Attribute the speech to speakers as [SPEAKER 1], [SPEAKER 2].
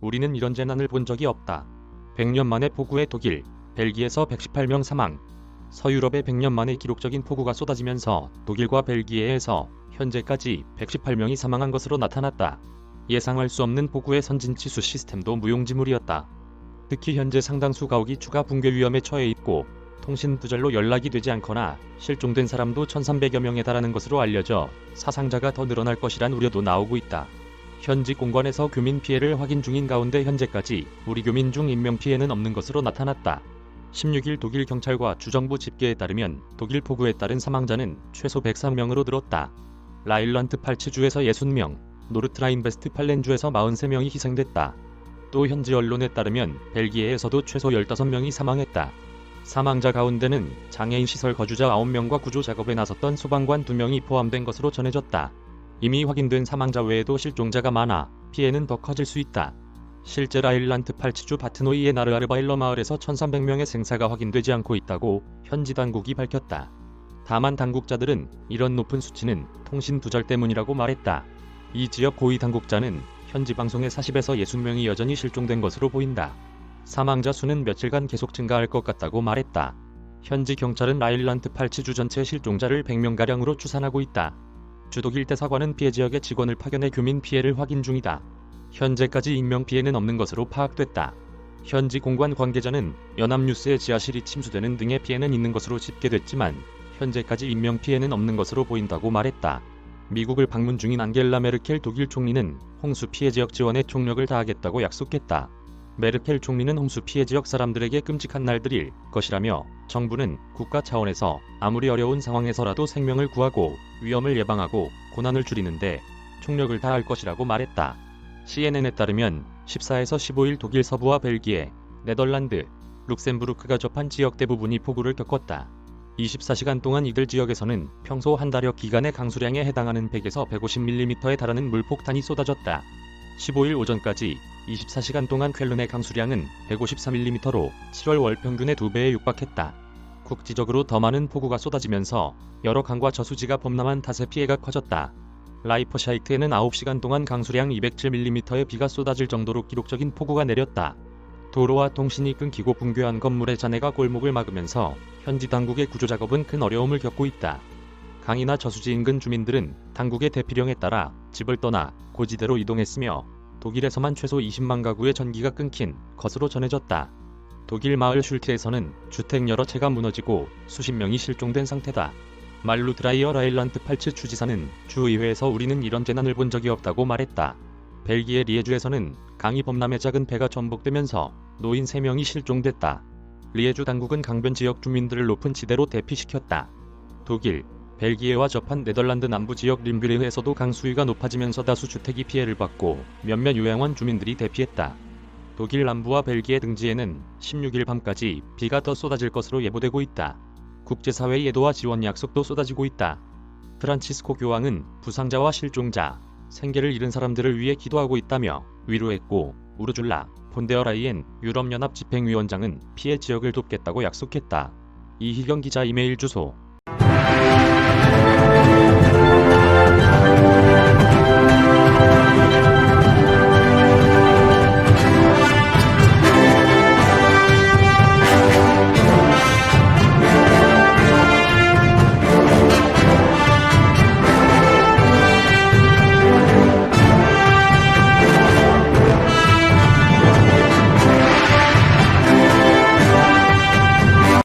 [SPEAKER 1] 우리는 이런 재난을 본 적이 없다. 100년 만에 폭우의 독일, 벨기에에서 118명 사망. 서유럽에 100년 만에 기록적인 폭우가 쏟아지면서 독일과 벨기에에서 현재까지 118명이 사망한 것으로 나타났다. 예상할 수 없는 폭우의 선진치수 시스템도 무용지물이었다. 특히 현재 상당수 가옥이 추가 붕괴 위험에 처해 있고 통신 부절로 연락이 되지 않거나 실종된 사람도 1300여 명에 달하는 것으로 알려져 사상자가 더 늘어날 것이란 우려도 나오고 있다. 현지 공관에서 교민 피해를 확인 중인 가운데 현재까지 우리 교민 중 인명피해는 없는 것으로 나타났다. 16일 독일 경찰과 주정부 집계에 따르면 독일 폭우에 따른 사망자는 최소 103명으로 늘었다. 라일란트 팔츠주에서 60명, 노르트라인베스트팔렌주에서 43명이 희생됐다. 또 현지 언론에 따르면 벨기에에서도 최소 15명이 사망했다. 사망자 가운데는 장애인 시설 거주자 9명과 구조 작업에 나섰던 소방관 2명이 포함된 것으로 전해졌다. 이미 확인된 사망자 외에도 실종자가 많아 피해는 더 커질 수 있다. 실제 라일란트 팔츠주 바트노이의 나르아르바일러 마을에서 1300명의 생사가 확인되지 않고 있다고 현지 당국이 밝혔다. 다만 당국자들은 이런 높은 수치는 통신 두절 때문이라고 말했다. 이 지역 고위 당국자는 현지 방송의 40에서 60명이 여전히 실종된 것으로 보인다. 사망자 수는 며칠간 계속 증가할 것 같다고 말했다. 현지 경찰은 라일란트 팔츠주 전체 실종자를 100명가량으로 추산하고 있다. 주독일 대사관은 피해 지역의 직원을 파견해 교민 피해를 확인 중이다. 현재까지 인명피해는 없는 것으로 파악됐다. 현지 공관 관계자는 연합뉴스의 지하실이 침수되는 등의 피해는 있는 것으로 집계됐지만 현재까지 인명피해는 없는 것으로 보인다고 말했다. 미국을 방문 중인 앙겔라 메르켈 독일 총리는 홍수 피해 지역 지원에 총력을 다하겠다고 약속했다. 메르켈 총리는 홍수 피해 지역 사람들에게 끔찍한 날들일 것이라며 정부는 국가 차원에서 아무리 어려운 상황에서라도 생명을 구하고 위험을 예방하고 고난을 줄이는데 총력을 다할 것이라고 말했다. CNN에 따르면 14에서 15일 독일 서부와 벨기에, 네덜란드, 룩셈부르크가 접한 지역 대부분이 폭우를 겪었다. 24시간 동안 이들 지역에서는 평소 한 달여 기간의 강수량에 해당하는 100에서 150mm에 달하는 물폭탄이 쏟아졌다. 15일 오전까지 24시간 동안 쾰른의 강수량은 153mm로 7월 월 평균의 2배에 육박했다. 국지적으로 더 많은 폭우가 쏟아지면서 여러 강과 저수지가 범람한 탓에 피해가 커졌다. 라이퍼샤이트에는 9시간 동안 강수량 207mm의 비가 쏟아질 정도로 기록적인 폭우가 내렸다. 도로와 통신이 끊기고 붕괴한 건물의 잔해가 골목을 막으면서 현지 당국의 구조작업은 큰 어려움을 겪고 있다. 강이나 저수지 인근 주민들은 당국의 대피령에 따라 집을 떠나 고지대로 이동했으며 독일에서만 최소 20만 가구의 전기가 끊긴 것으로 전해졌다. 독일 마을 슐트에서는 주택 여러 채가 무너지고 수십 명이 실종된 상태다. 말루드라이어 라일란트 팔츠 주지사는 주의회에서 우리는 이런 재난을 본 적이 없다고 말했다. 벨기에 리에주에서는 강이 범람해 작은 배가 전복되면서 노인 3명이 실종됐다. 리에주 당국은 강변 지역 주민들을 높은 지대로 대피시켰다. 독일, 벨기에와 접한 네덜란드 남부 지역 림뷰르에서도 강수위가 높아지면서 다수 주택이 피해를 받고 몇몇 요양원 주민들이 대피했다. 독일 남부와 벨기에 등지에는 16일 밤까지 비가 더 쏟아질 것으로 예보되고 있다. 국제사회의 예도와 지원 약속도 쏟아지고 있다. 프란치스코 교황은 부상자와 실종자, 생계를 잃은 사람들을 위해 기도하고 있다며 위로했고 우르줄라 폰데어 라이엔 유럽연합 집행위원장은 피해 지역을 돕겠다고 약속했다. 이희경 기자 이메일 주소